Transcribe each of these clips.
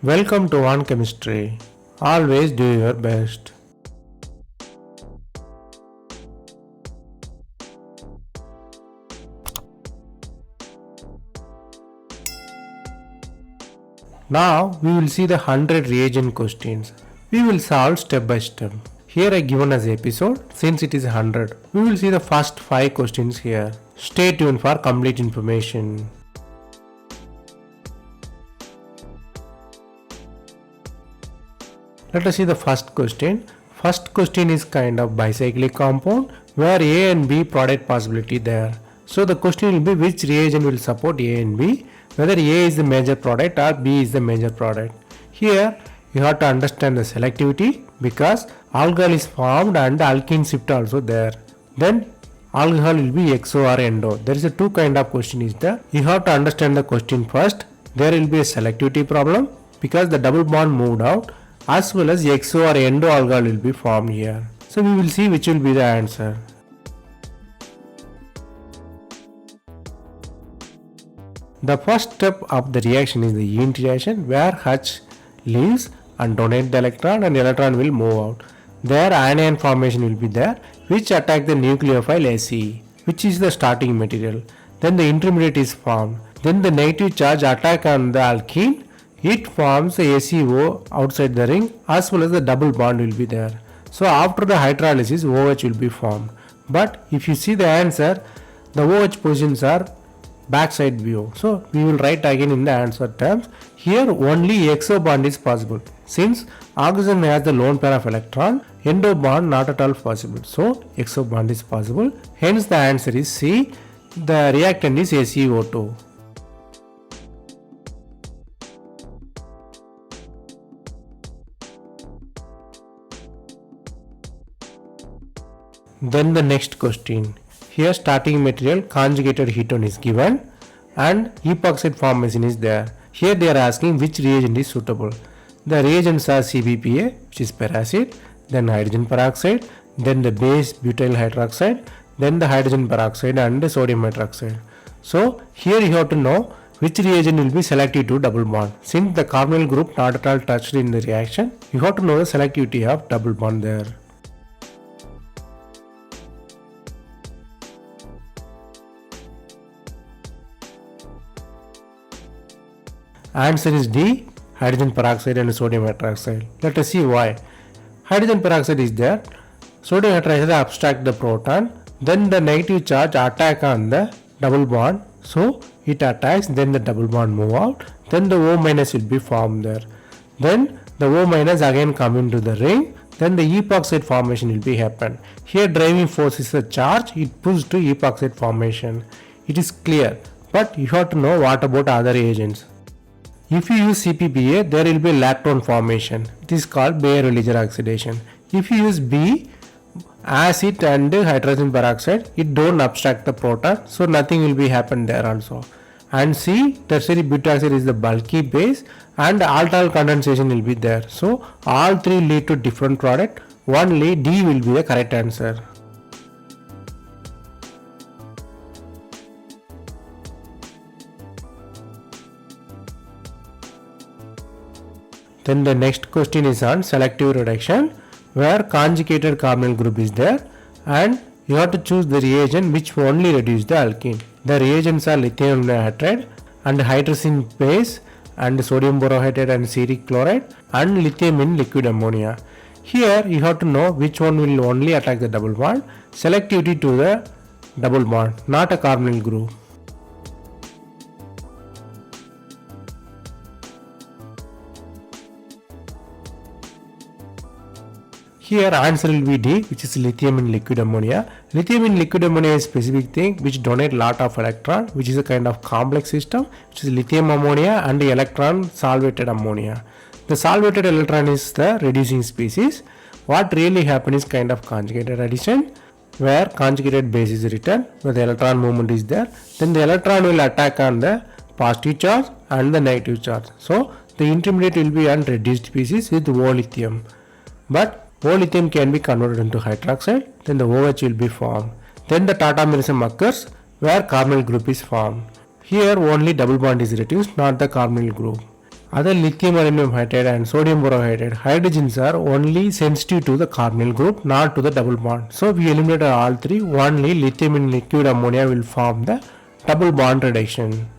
Welcome to One Chemistry. Always do your best. Now we will see the 100 reagent questions. We will solve step by step. Here I given as episode since it is 100. We will see the first 5 questions here. Stay tuned for complete information. Let us see the first question. First question is kind of bicyclic compound where A and B product possibility there. So the question will be which reagent will support A and B, whether A is the major product or B is the major product. Here you have to understand the selectivity because alcohol is formed and the alkene shift also there. Then alcohol will be XO or endo. There is a two kind of question is there. You have to understand the question first. There will be a selectivity problem because the double bond moved out, as well as XO or endo alcohol will be formed here. So we will see which will be the answer. The first step of the reaction is the unit reaction where H leaves and donate the electron and electron will move out. There anion formation will be there which attack the nucleophile Ace, which is the starting material. Then the intermediate is formed. Then the negative charge attack on the alkene. It forms a ACO outside the ring as well as the double bond will be there. So after the hydrolysis OH will be formed. But if you see the answer, the OH positions are backside view. So we will write again in the answer terms. Here only XO bond is possible. Since oxygen has the lone pair of electron, endo bond not at all possible. So XO bond is possible. Hence the answer is C. The reactant is ACO2. Then the next question. Here starting material conjugated ketone is given and epoxide formation is there. Here they are asking which reagent is suitable. The reagents are CBPA, which is peracid, then hydrogen peroxide, then the base butyl hydroxide, then the hydrogen peroxide and the sodium hydroxide. So here you have to know which reagent will be selective to double bond. Since the carbonyl group not at all touched in the reaction, you have to know the selectivity of double bond there. Answer is D, hydrogen peroxide and sodium hydroxide. Let us see why. Hydrogen peroxide is there. Sodium hydroxide abstract the proton. Then the negative charge attack on the double bond. So it attacks, then the double bond move out. Then the O minus will be formed there. Then the O minus again come into the ring. Then the epoxide formation will be happen. Here driving force is the charge. It pushes to epoxide formation. It is clear. But you have to know what about other reagents. If you use CPPA, there will be lactone formation. It is called Baeyer-Leger oxidation. If you use B, acid and hydrogen peroxide, it don't abstract the proton, so nothing will be happen there also. And C, tertiary butoxide is the bulky base and alcohol condensation will be there. So all three lead to different product. Only D will be the correct answer. Then the next question is on selective reduction where conjugated carbonyl group is there and you have to choose the reagent which only reduce the alkene. The reagents are lithium hydride and hydrogen base and sodium borohydride and cetic chloride and lithium in liquid ammonia. Here you have to know which one will only attack the double bond, selectivity to the double bond, not a carbonyl group. Here answer will be D, which is lithium in liquid ammonia. Lithium in liquid ammonia is a specific thing which donate lot of electron, which is a kind of complex system, which is lithium ammonia and the electron solvated ammonia. The solvated electron is the reducing species. What really happens is kind of conjugated addition, where conjugated base is written, where the electron movement is there. Then the electron will attack on the positive charge and the negative charge. So the intermediate will be on reduced species with O lithium. But O lithium can be converted into hydroxide, then the OH will be formed. Then the tautomerism occurs where carbonyl group is formed. Here only double bond is reduced, not the carbonyl group. Other lithium aluminum hydride and sodium borohydride hydrogens are only sensitive to the carbonyl group, not to the double bond. So we eliminated all three. Only lithium in liquid ammonia will form the double bond reduction.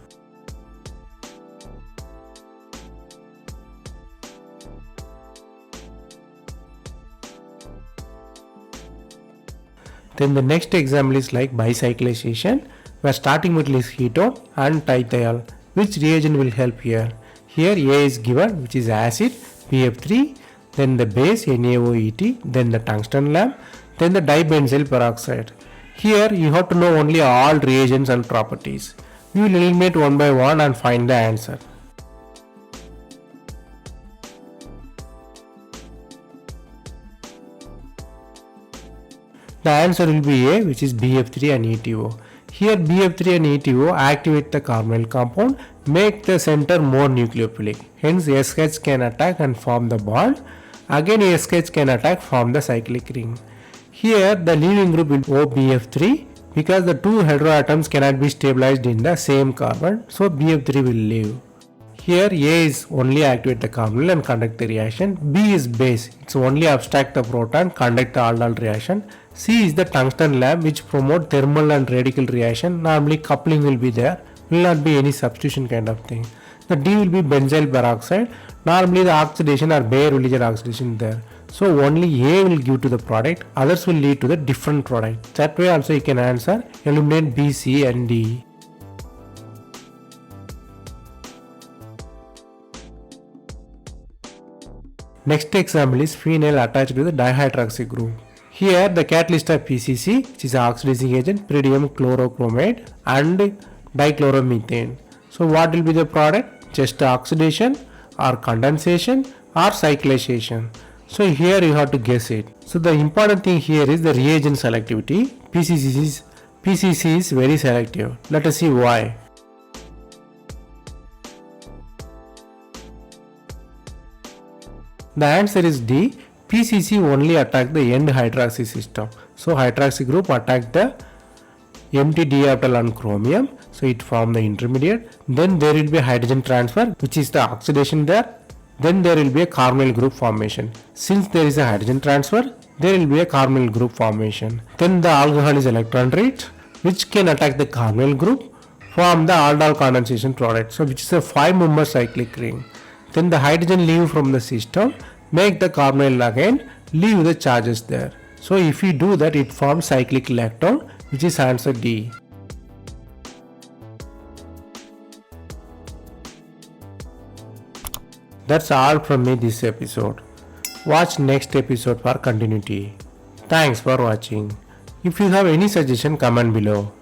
Then the next example is like bicyclization. We are starting with ketone and tithiol. Which reagent will help here? Here A is given, which is acid BF3, then the base NaOET, then the tungsten lamp, then the dibenzyl peroxide. Here you have to know only all reagents and properties. We will eliminate one by one and find the answer. The answer will be A, which is BF3 and ETO. Here BF3 and ETO activate the carbonyl compound, make the center more nucleophilic. Hence SH can attack and form the bond. Again SH can attack, form the cyclic ring. Here the leaving group will OBF3 because the two heteroatoms cannot be stabilized in the same carbon, so BF3 will leave. Here A is only activate the carbonyl and conduct the reaction. B is base, it's only abstract the proton, conduct the aldol reaction. C is the tungsten lamp which promote thermal and radical reaction. Normally coupling will be there, will not be any substitution kind of thing. The D will be benzyl peroxide. Normally the oxidation or Baeyer religion oxidation there. So only A will give to the product, others will lead to the different product. That way also you can answer, eliminate B, C and D. Next example is phenyl attached to the dihydroxy group. Here the catalyst of PCC, which is oxidizing agent, pyridium chlorochromate and dichloromethane. So what will be the product? Just Oxidation or condensation or cyclization. So here you have to guess it. So the important thing here is the reagent selectivity. PCC is very selective. Let us see why. The answer is D. PCC only attack the end hydroxy system. So hydroxy group attack the empty d orbital on chromium. So it form the intermediate. Then there will be hydrogen transfer, which is the oxidation there. Then there will be a carbonyl group formation. Since there is a hydrogen transfer, there will be a carbonyl group formation. Then the alcohol is electron rich, which can attack the carbonyl group, form the aldol condensation product. So which is a 5-member cyclic ring. Then the hydrogen leave from the system, make the carbonyl again, leave the charges there. So if we do that, it forms cyclic lactone, which is answer D. That's all from me this episode. Watch next episode for continuity. Thanks for watching. If you have any suggestion, comment below.